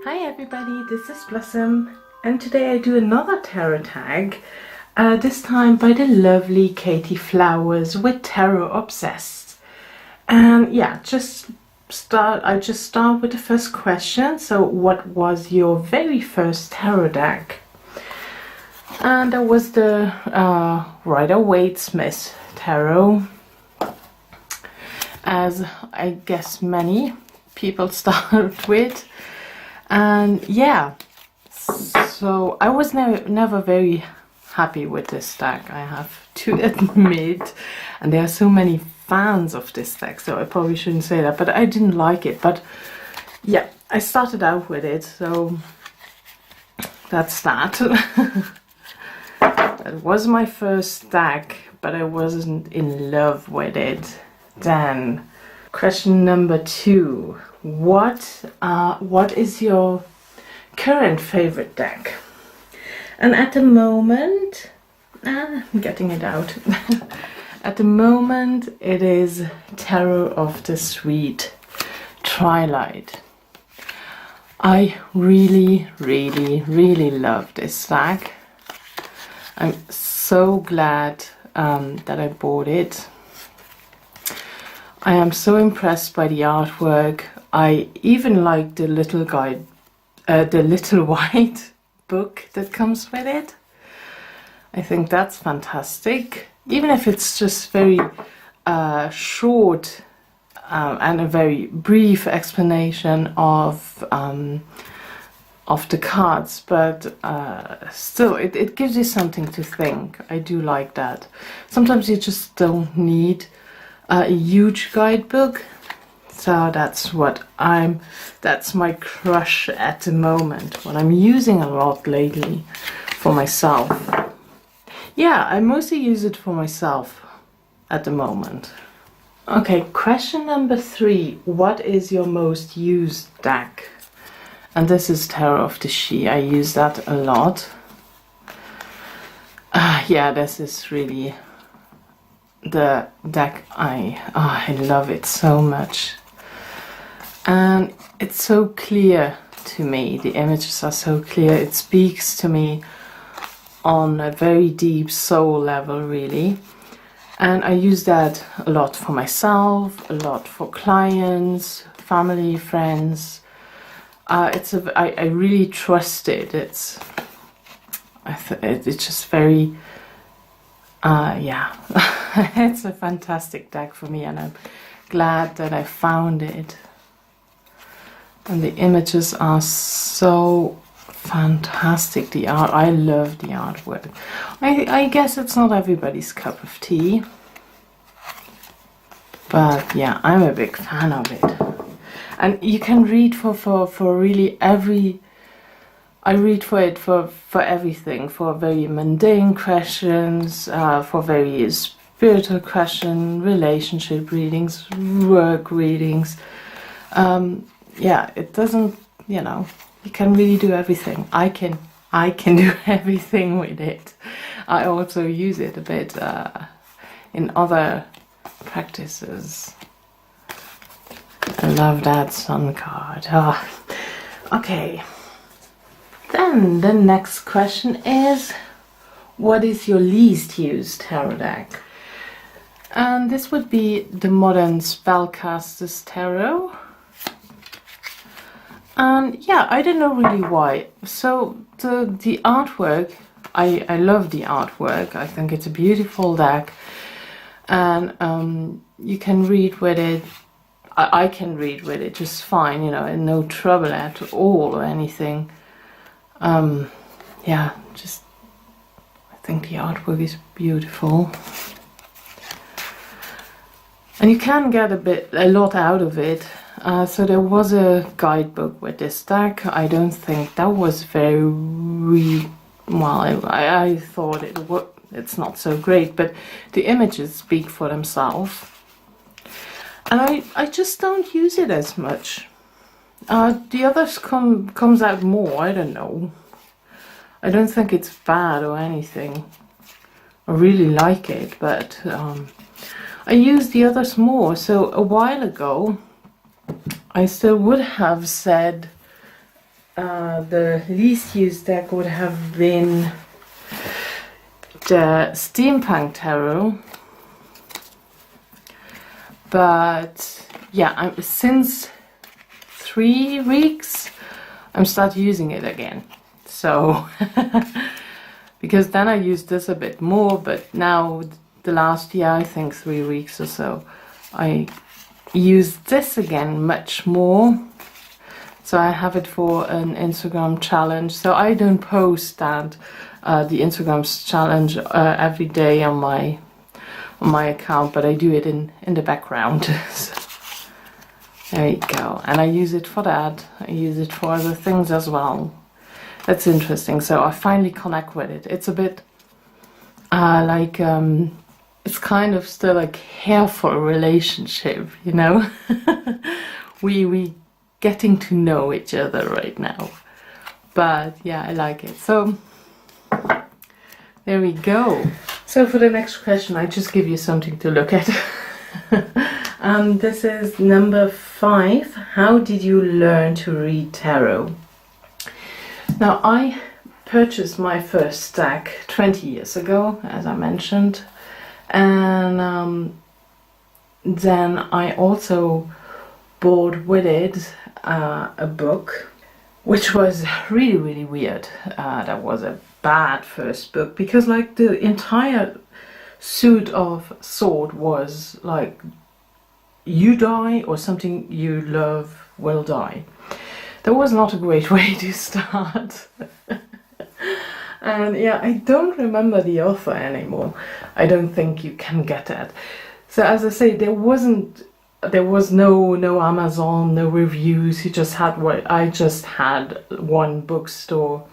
Hi everybody, this is Blossom, and today I do another tarot tag, this time by the lovely Katey Flowers with Tarot Obsessed. And yeah, I just start with the first question. So what was your very first tarot deck? And that was the Rider-Waite-Smith tarot, as I guess many people start with. And yeah, so I was never very happy with this deck, I have to admit, and there are so many fans of this deck, so I probably shouldn't say that, but I didn't like it. But yeah, I started out with it, so that's that. That was my first deck, but I wasn't in love with it then. Question number 2. What is your current favorite deck? And at the moment, I'm getting it out. At the moment, it is Tarot of the Sweet Twilight. I really love this deck. I'm so glad that I bought it. I am so impressed by the artwork. I even like the little guide, the little white book that comes with it. I think that's fantastic. Even if it's just very short and a very brief explanation of the cards, but still it gives you something to think. I do like that. Sometimes you just don't need a huge guidebook, so that's my crush at the moment, what I'm using a lot lately for myself. Yeah, I mostly use it for myself at the moment. Okay, question number 3. What is your most used deck? And this is Tarot of the She. I use that a lot. Yeah, this is really the deck. I love it so much, and it's so clear to me. The images are so clear. It speaks to me on a very deep soul level, really. And I use that a lot for myself, a lot for clients, family, friends. I really trust it. It's just very yeah. It's a fantastic deck for me, and I'm glad that I found it. And the images are so fantastic. The art, I love the artwork. I guess it's not everybody's cup of tea, but yeah, I'm a big fan of it. And you can read for really every. I read for it for everything, for very mundane questions, for very spiritual questions, relationship readings, work readings. Yeah, it doesn't, you can really do everything. I can do everything with it. I also use it a bit in other practices. I love that sun card. Oh. Okay. Then the next question is, what is your least used tarot deck? And this would be the Modern Spellcasters Tarot. And yeah, I don't know really why. So the artwork, I love the artwork. I think it's a beautiful deck, and you can read with it. I can read with it just fine, and no trouble at all or anything. Yeah, just I think the artwork is beautiful, and you can get a lot out of it. So there was a guidebook with this deck. I don't think that was very well. I thought it's not so great, but the images speak for themselves, and I just don't use it as much. The others comes out more. I don't know. I don't think it's bad or anything. I really like it, but I use the others more. So a while ago, I still would have said the least used deck would have been the Steampunk Tarot. But yeah, since 3 weeks I'm starting using it again. So because then I used this a bit more, but now the last year, I think 3 weeks or so, I use this again much more. So I have it for an Instagram challenge. So I don't post that the Instagram challenge every day on my account, but I do it in the background. So there you go. And I use it for that. I use it for other things as well. That's interesting. So I finally connect with it. It's a bit like it's kind of still a careful relationship, you know. we getting to know each other right now. But yeah, I like it. So there we go. So for the next question, I just give you something to look at. This is number 5. How did you learn to read tarot? Now, I purchased my first deck 20 years ago, as I mentioned. And then I also bought with it a book, which was really, really weird. That was a bad first book, because like the entire suit of sword was like, you die or something you love will die. That was not a great way to start. And yeah, I don't remember the author anymore. I don't think you can get that. So as I say, there was no Amazon, no reviews. You just had what I just had, one bookstore.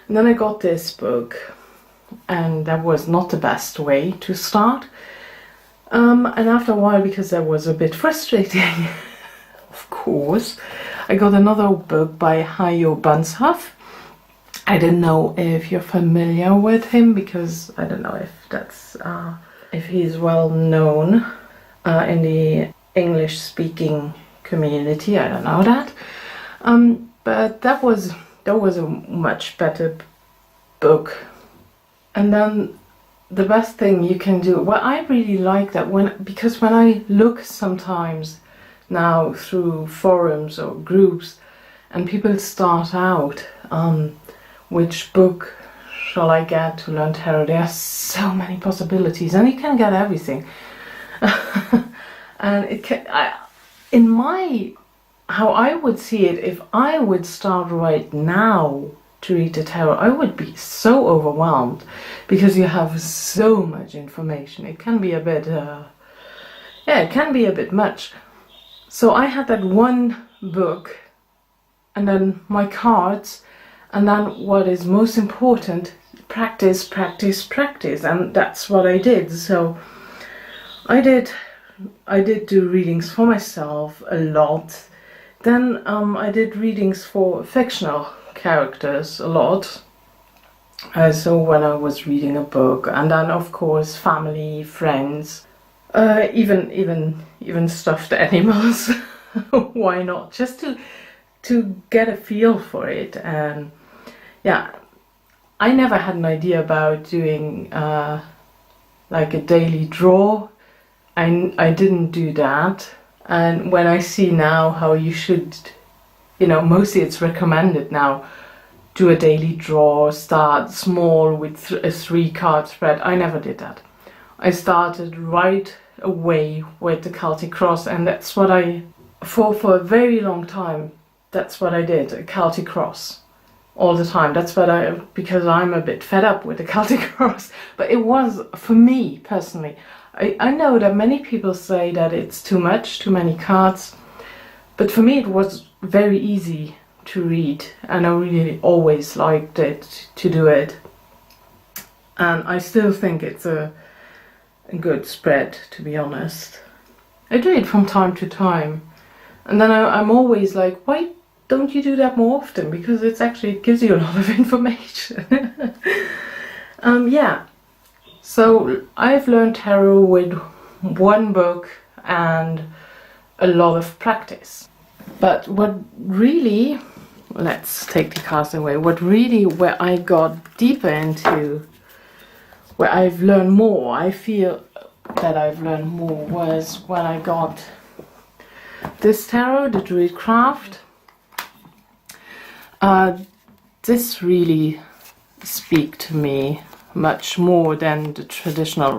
And then I got this book, and that was not the best way to start. And after a while, because that was a bit frustrating, of course, I got another book by Hayo Banshoff. I don't know if you're familiar with him, because I don't know if that's if he's well known in the English-speaking community. I don't know that. But that was a much better book. And then the best thing you can do, well, I really like that because when I look sometimes now through forums or groups and people start out, which book shall I get to learn tarot? There are so many possibilities, and you can get everything. And it can, how I would see it, if I would start right now to read the tarot, I would be so overwhelmed, because you have so much information. It can be a bit, it can be a bit much. So I had that one book, and then my cards, and then what is most important, practice, practice, practice. And that's what I did. So I did do readings for myself a lot. Then I did readings for fictional characters a lot. So when I was reading a book, and then of course family, friends, even stuffed animals. Why not? Just to get a feel for it. And yeah, I never had an idea about doing like a daily draw. I didn't do that. And when I see now how you should, mostly it's recommended now, do a daily draw, start small with a 3-card spread. I never did that. I started right away with the Celtic Cross, and that's what for a very long time, that's what I did, a Celtic Cross. All the time. That's what because I'm a bit fed up with the Celtic Cross. But it was, for me personally, I know that many people say that it's too much, too many cards, but for me it was very easy to read, and I really always liked it to do it. And I still think it's a good spread, to be honest. I do it from time to time, and then I'm always like, why don't you do that more often? Because it gives you a lot of information. Yeah. So I've learned tarot with one book and a lot of practice. But what really let's take the cards away. What really, where I got deeper into, where I've learned more, I feel that I've learned more, was when I got this tarot, the Druid Craft. This really speak to me much more than the traditional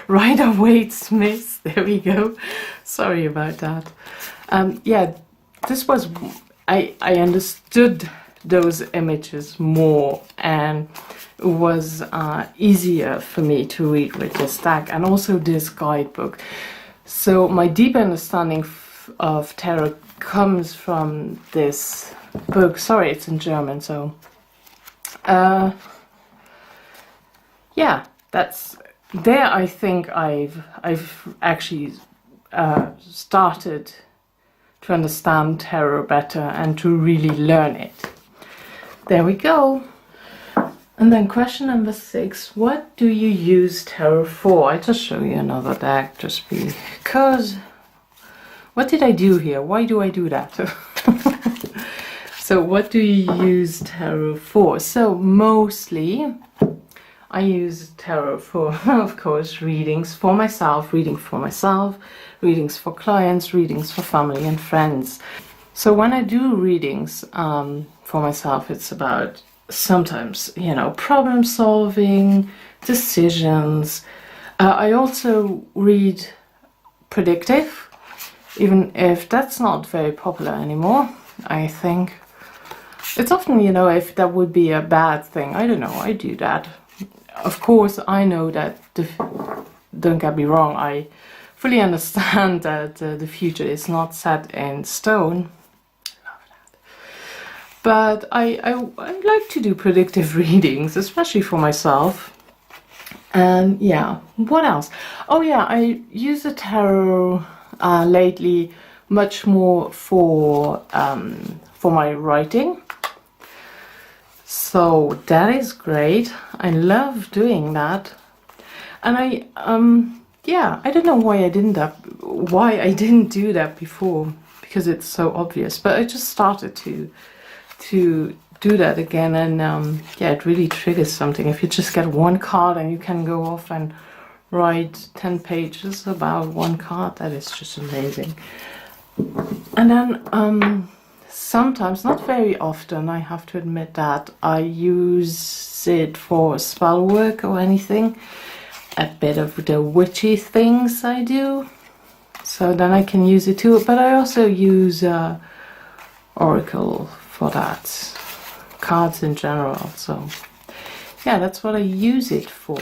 Rider-Waite-Smith. There we go. Sorry about that. Yeah, this was, I understood those images more, and it was easier for me to read with this deck, and also this guidebook. So my deep understanding of tarot comes from this book. Sorry, it's in German, so yeah, that's there. I think I've actually started to understand tarot better and to really learn it. There we go. And then question number 6, what do you use tarot for? I just show you another deck just because, what did I do here? Why do I do that? So what do you use tarot for? So mostly I use tarot for, of course, readings for myself, readings for clients, readings for family and friends. So when I do readings for myself, it's about sometimes, you know, problem solving, decisions. I also read predictive, even if that's not very popular anymore, I think. It's often, you know, if that would be a bad thing, I don't know, I do that. Of course, I know that, don't get me wrong, I fully understand that the future is not set in stone. But I like to do predictive readings, especially for myself. And yeah, what else? Oh yeah, I use the tarot lately much more for my writing. So that is great. I love doing that. And I yeah, I don't know why I didn't do that before, because it's so obvious. But I just started to do that again, and yeah, it really triggers something. If you just get one card and you can go off and write 10 pages about one card, that is just amazing. And then sometimes, not very often, I have to admit that, I use it for spell work or anything, a bit of the witchy things I do, so then I can use it too. But I also use Oracle for that, cards in general. So yeah, that's what I use it for.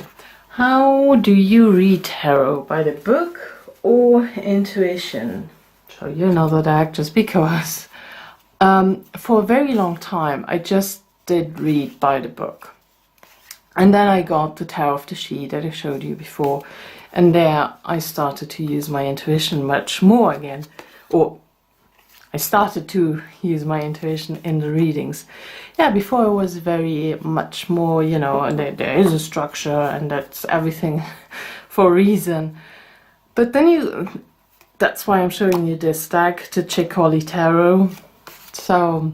How do you read tarot? By the book or intuition? Show you another deck just because. For a very long time I just did read by the book, and then I got the Tarot of the She that I showed you before, and there I started to use my intuition much more again, or I started to use my intuition in the readings. Yeah, before I was very much more, you know, there is a structure and that's everything for a reason. But then that's why I'm showing you this deck, the Chick-Holly Tarot. So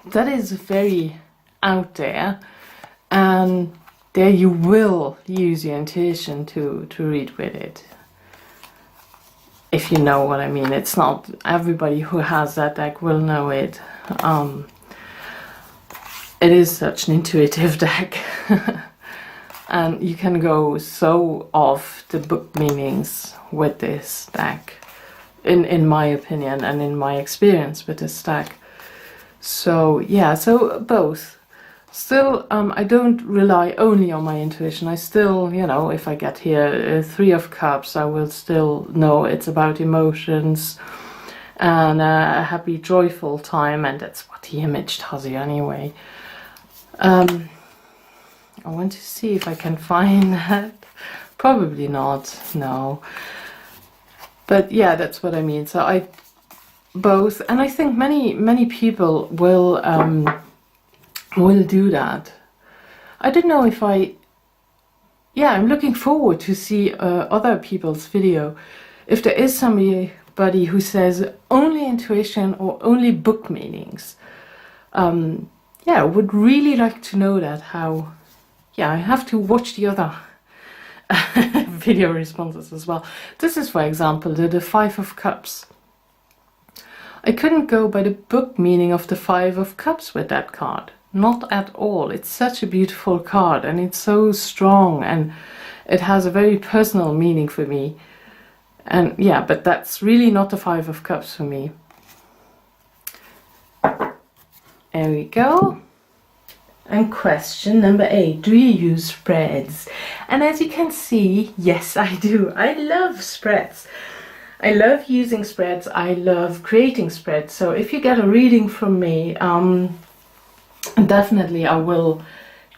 that is very out there, and there you will use your intuition to read with it. If you know what I mean. It's not everybody who has that deck will know it. It is such an intuitive deck. And you can go so off the book meanings with this deck, in my opinion and in my experience with this deck. So yeah, so both. Still, I don't rely only on my intuition. I still, you know, if I get here 3 of Cups, I will still know it's about emotions and a happy, joyful time, and that's what the image tells you anyway. I want to see if I can find that. Probably not, no. But yeah, that's what I mean. So I both, and I think many people will do that. I don't know if I'm looking forward to see other people's video. If there is somebody anybody who says only intuition or only book meanings. Yeah, I would really like to know that. How, yeah, I have to watch the other video responses as well. This is, for example, the Five of Cups. I couldn't go by the book meaning of the Five of Cups with that card. Not at all. It's such a beautiful card and it's so strong and it has a very personal meaning for me. And yeah, but that's really not the Five of Cups for me. There we go. And question number 8, do you use spreads? And as you can see, yes, I do. I love spreads. I love using spreads. I love creating spreads. So if you get a reading from me, definitely I will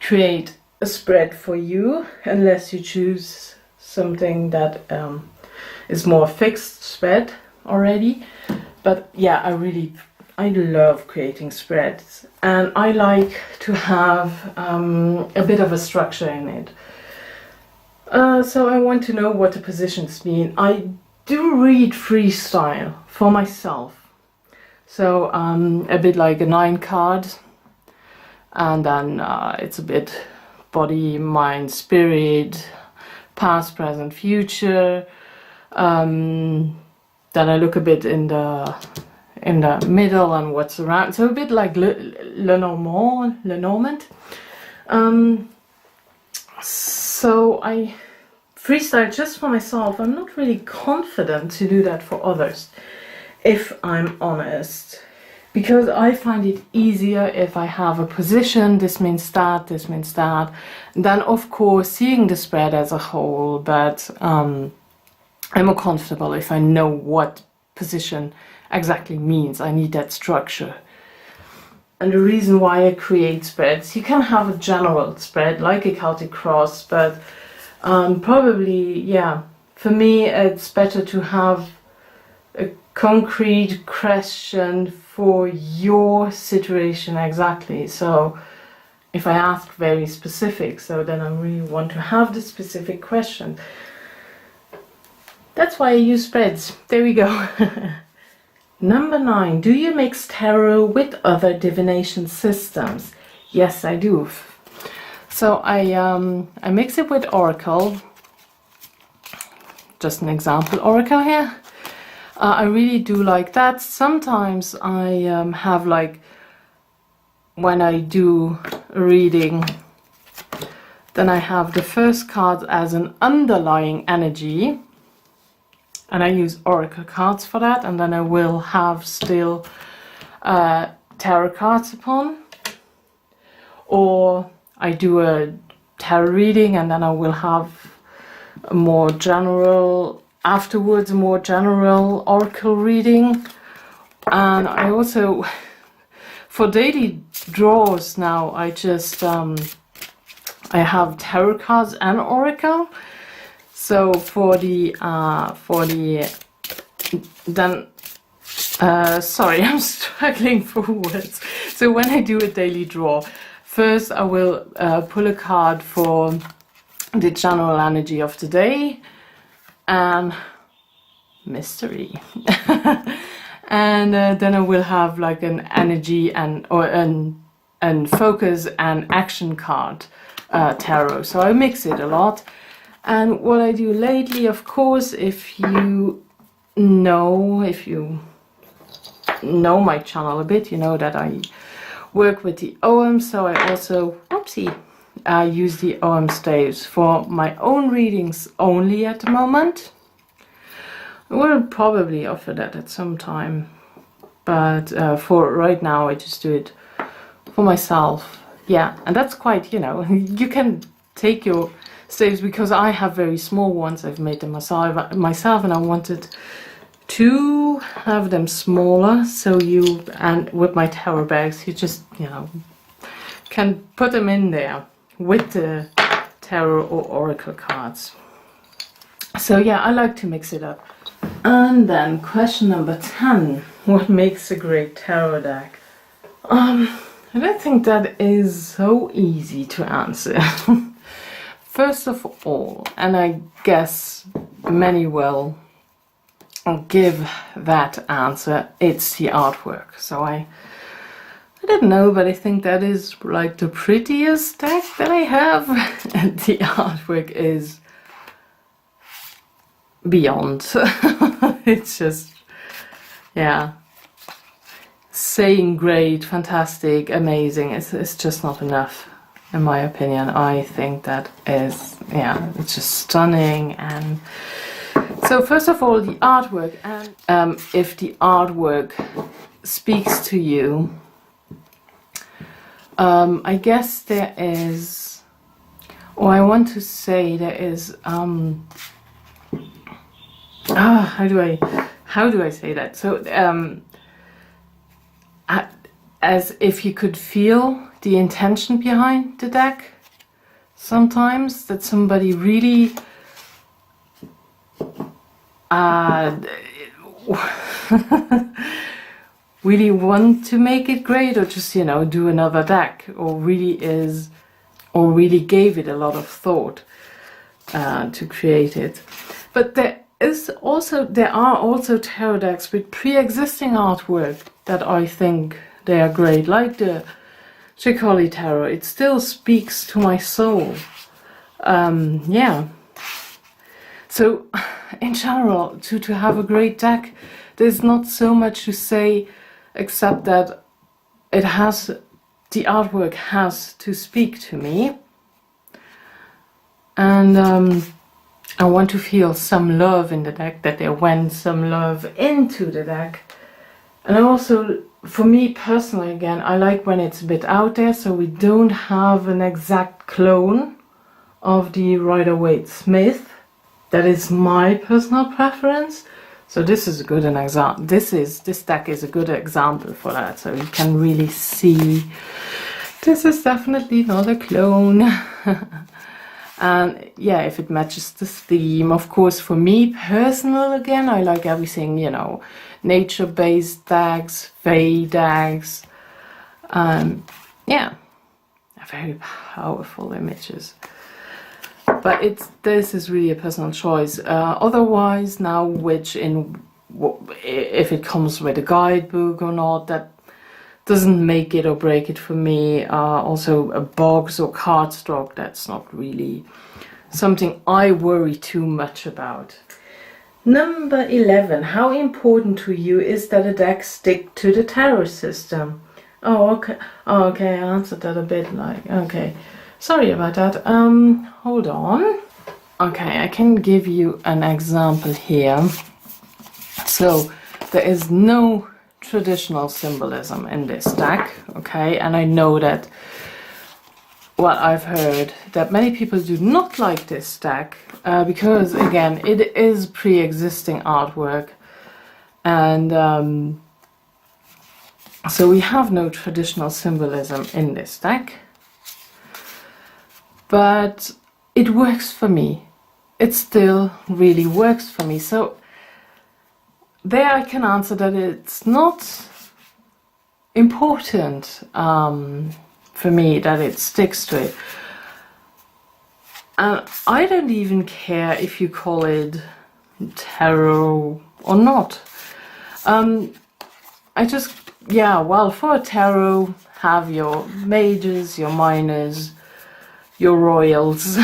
create a spread for you, unless you choose something that is more fixed spread already. But yeah, I love creating spreads, and I like to have a bit of a structure in it. So I want to know what the positions mean. I do read freestyle for myself, so a bit like a 9 card, and then it's a bit body, mind, spirit, past, present, future. Then I look a bit in the middle and what's around, so a bit like Lenormand. So I freestyle just for myself. I'm not really confident to do that for others, if I'm honest, because I find it easier if I have a position. This means that, this means that, then of course seeing the spread as a whole. But I'm more comfortable if I know what position exactly means. I need that structure. And the reason why I create spreads, you can have a general spread like a Celtic cross, but probably, yeah, for me it's better to have a concrete question for your situation exactly. So if I ask very specific, so then I really want to have the specific question. That's why I use spreads. There we go. Number 9, do you mix tarot with other divination systems? Yes, I do. So I mix it with Oracle. Just an example Oracle here. I really do like that. Sometimes I have, like, when I do a reading, then I have the first card as an underlying energy, and I use Oracle cards for that, and then I will have still tarot cards upon. Or I do a tarot reading and then I will have a more general, afterwards a more general Oracle reading. And I also, for daily draws now, I just I have tarot cards and Oracle. So for the then sorry, I'm struggling for words. So when I do a daily draw, first I will pull a card for the general energy of the day and mystery. And then I will have like an energy and focus and action card tarot. So I mix it a lot. And what I do lately, of course, if you know my channel a bit, you know that I work with the OM, so I also use the OM staves for my own readings only at the moment. I will probably offer that at some time, but for right now I just do it for myself. Yeah, and that's quite, you know, you can take your staves, because I have very small ones. I've made them myself, and I wanted to have them smaller, so you, and with my tarot bags, you just, you know, can put them in there with the tarot or oracle cards. So yeah, I like to mix it up. And then question number 10, what makes a great tarot deck? I don't think that is so easy to answer. First of all, and I guess many will give that answer, it's the artwork. So I don't know, but I think that is like the prettiest deck that I have. And the artwork is beyond. It's just, yeah, saying great, fantastic, amazing. It's just not enough, in my opinion. I think that is, yeah, it's just stunning. And so first of all, the artwork, and if the artwork speaks to you, I guess there is, or I want to say there is, how do I say that? So, as if you could feel the intention behind the deck sometimes, that somebody really really want to make it great, or just, you know, do another deck, or really gave it a lot of thought to create it. But there are also tarot decks with pre-existing artwork that I think they are great, like the Chicoli Tarot. It still speaks to my soul. Yeah. So in general, to have a great deck, there's not so much to say except that the artwork has to speak to me. And I want to feel some love in the deck, that there went some love into the deck. And also, for me personally, again, I like when it's a bit out there, so we don't have an exact clone of the Rider-Waite-Smith. That is my personal preference. So this is a good example. This deck is a good example for that. So you can really see this is definitely not a clone. And yeah, if it matches the theme, of course, for me personal, again, I like everything, you know, nature-based decks, fae decks. Yeah, very powerful images. But this is really a personal choice. Otherwise, now, if it comes with a guidebook or not, that doesn't make it or break it for me. Also, a box or cardstock, that's not really something I worry too much about. Number 11. How important to you is that a deck stick to the tarot system? Oh, okay. Oh, okay, I answered that a bit like, okay. Sorry about that. Hold on. Okay, I can give you an example here. So, there is no traditional symbolism in this deck, okay? And I know that, well, I've heard that many people do not like this deck because, again, it is pre-existing artwork. And so we have no traditional symbolism in this deck. But it works for me. It still really works for me. So there I can answer that it's not important for me that it sticks to it. And I don't even care if you call it tarot or not. I just, yeah, well, for a tarot, have your majors, your minors, your royals.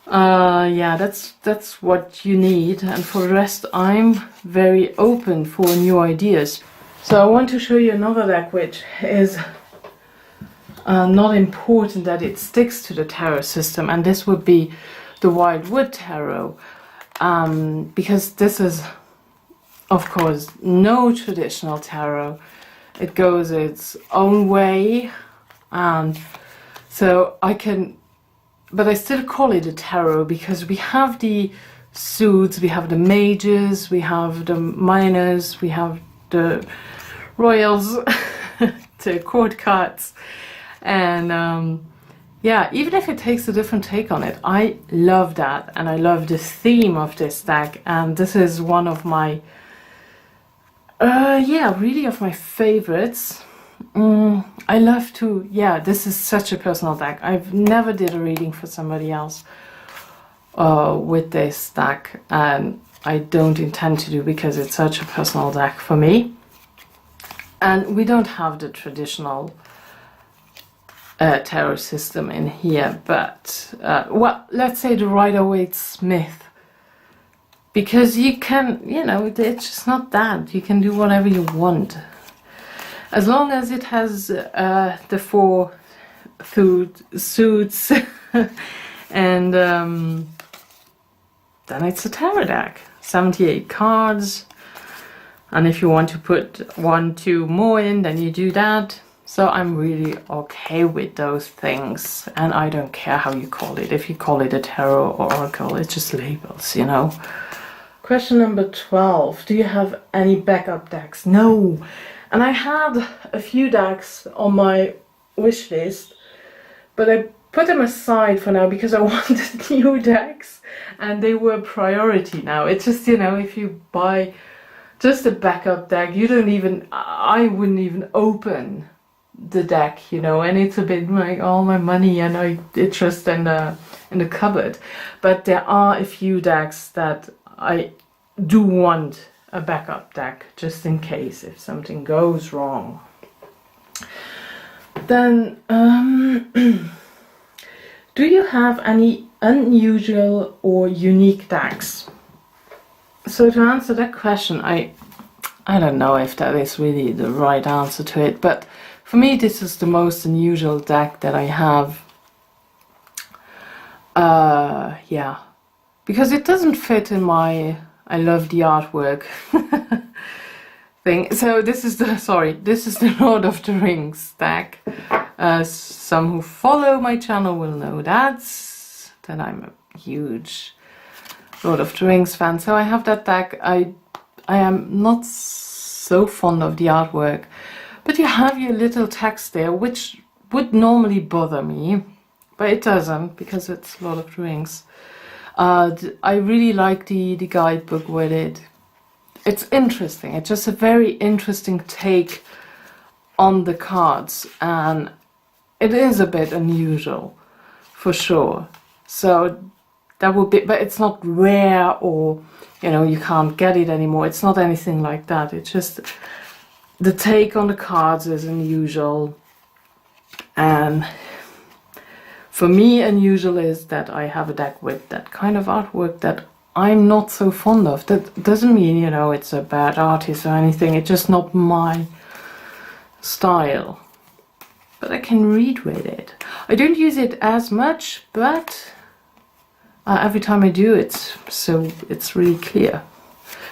Yeah, that's what you need, and for the rest I'm very open for new ideas. So I want to show you another deck which is not important that it sticks to the tarot system, and this would be the Wildwood Tarot, because this is, of course, no traditional tarot. It goes its own way, and so but I still call it a tarot because we have the suits, we have the mages, we have the minors, we have the royals, the court cards, and yeah, even if it takes a different take on it, I love that, and I love the theme of this deck, and this is one of my, yeah, really of my favorites. I love to, yeah, this is such a personal deck. I've never did a reading for somebody else with this deck, and I don't intend to do because it's such a personal deck for me. And we don't have the traditional tarot system in here, but well, let's say the Rider-Waite-Smith, because you can, you know, it's just not that. You can do whatever you want, as long as it has the 4 suits, and then it's a tarot deck. 78 cards, and if you want to put 1, 2 more in, then you do that. So I'm really okay with those things, and I don't care how you call it. If you call it a tarot or oracle, it's just labels, you know. Question number 12. Do you have any backup decks? No. And I had a few decks on my wish list, but I put them aside for now because I wanted new decks, and they were priority now. It's just, you know, if you buy just a backup deck, you don't even, I wouldn't even open the deck, you know, and it's a bit like all my money and it's just in the cupboard. But there are a few decks that I do want a backup deck, just in case if something goes wrong. Then do you have any unusual or unique decks? So to answer that question, I don't know if that is really the right answer to it, but for me this is the most unusual deck that I have. Yeah, because it doesn't fit in my I love the artwork thing. So this is the Lord of the Rings deck. Some who follow my channel will know that I'm a huge Lord of the Rings fan. So I have that deck. I am not so fond of the artwork, but you have your little text there, which would normally bother me, but it doesn't because it's Lord of the Rings. I really like the guidebook with it. It's interesting. It's just a very interesting take on the cards, and it is a bit unusual for sure. So that would be, but it's not rare or, you know, you can't get it anymore. It's not anything like that. It's just the take on the cards is unusual, and for me unusual is that I have a deck with that kind of artwork that I'm not so fond of. That doesn't mean, you know, it's a bad artist or anything. It's just not my style. But I can read with it. I don't use it as much, but every time I do, it's really clear.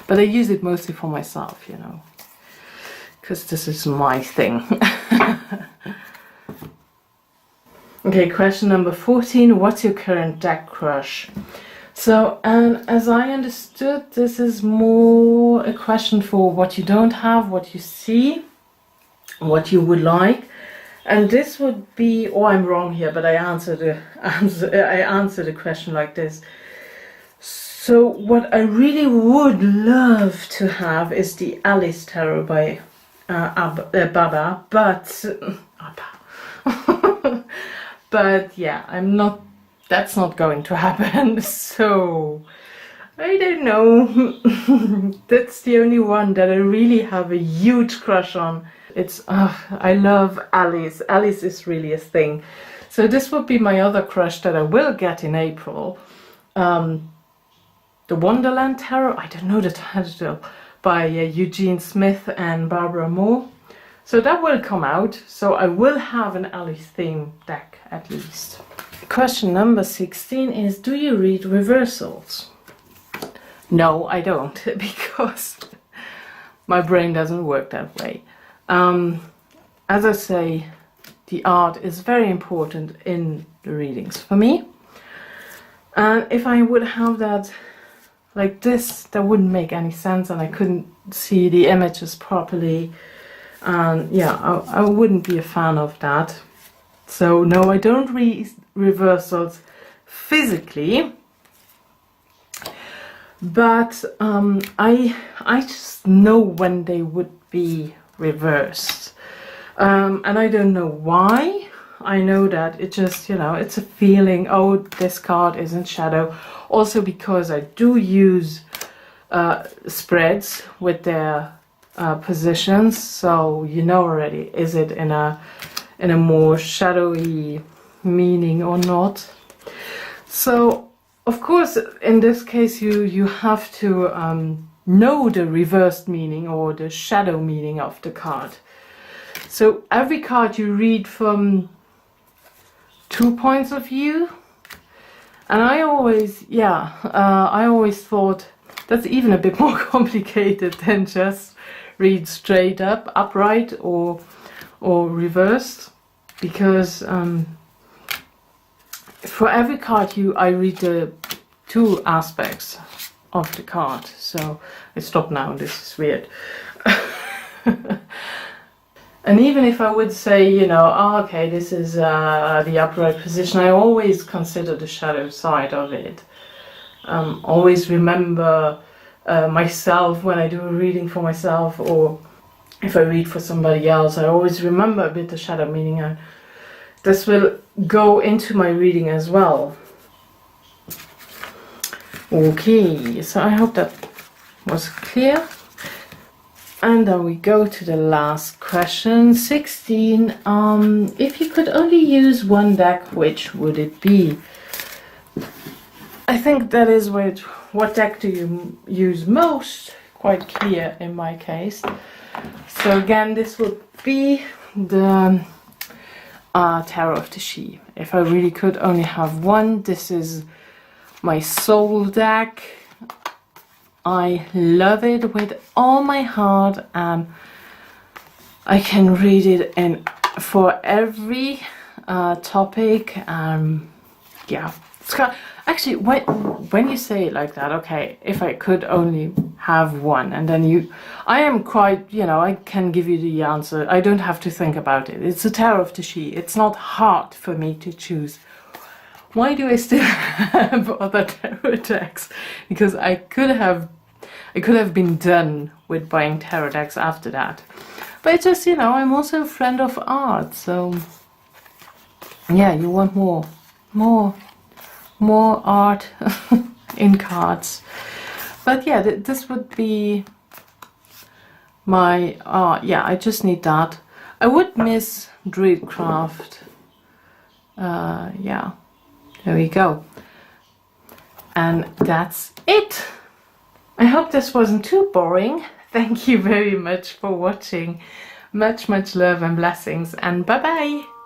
But I use it mostly for myself, you know, because this is my thing. Okay, question number 14. What's your current deck crush? So, and as I understood, this is more a question for what you don't have, what you see, what you would like. And this would be, oh, I'm wrong here, but I answered the question like this. So what I really would love to have is the Alice Tarot by Baba, but but yeah, that's not going to happen. So I don't know. That's the only one that I really have a huge crush on. It's I love Alice. Alice is really a thing. So this would be my other crush that I will get in April. The Wonderland Tarot, I don't know the title, by Eugene Smith and Barbara Moore. So that will come out. So I will have an Alice theme deck at least. Question number 16 is, do you read reversals? No, I don't, because my brain doesn't work that way. As I say, the art is very important in the readings for me. And if I would have that like this, that wouldn't make any sense, and I couldn't see the images properly. And yeah, I wouldn't be a fan of that. So no, I don't read reversals physically, but I just know when they would be reversed, and I don't know why. I know that it just, you know, it's a feeling, oh, this card is in shadow. Also because I do use spreads with their positions, so you know already, is it in a more shadowy meaning or not. So of course in this case you have to know the reversed meaning or the shadow meaning of the card. So every card you read from 2 points of view, and I always thought that's even a bit more complicated than just read straight up, upright or reversed, because for every card I read the 2 aspects of the card. So I stop now, this is weird. And even if I would say, you know, oh, okay, this is the upright position, I always consider the shadow side of it. Always remember myself when I do a reading for myself, or if I read for somebody else, I always remember a bit the shadow meaning, and this will go into my reading as well. Okay, so I hope that was clear. And then we go to the last question, 16. If you could only use one deck, which would it be? I think that is what deck do you use most? Quite clear in my case. So again, this would be the Tarot of the She. If I really could only have one, this is my soul deck. I love it with all my heart, and I can read it in for every topic. Yeah, it's kind of, actually when you say it like that, okay, if I could only have one, and then I am quite, you know, I can give you the answer. I don't have to think about it. It's a Tarot of the She. It's not hard for me to choose. Why do I still have other tarot decks? Because I could have been done with buying tarot decks after that. But it's just, you know, I'm also a friend of art, so yeah, you want more art in cards. But yeah, this would be my yeah, I just need that. I would miss Druidcraft. Yeah, there we go. And that's it. I hope this wasn't too boring. Thank you very much for watching. Much love and blessings, and bye bye.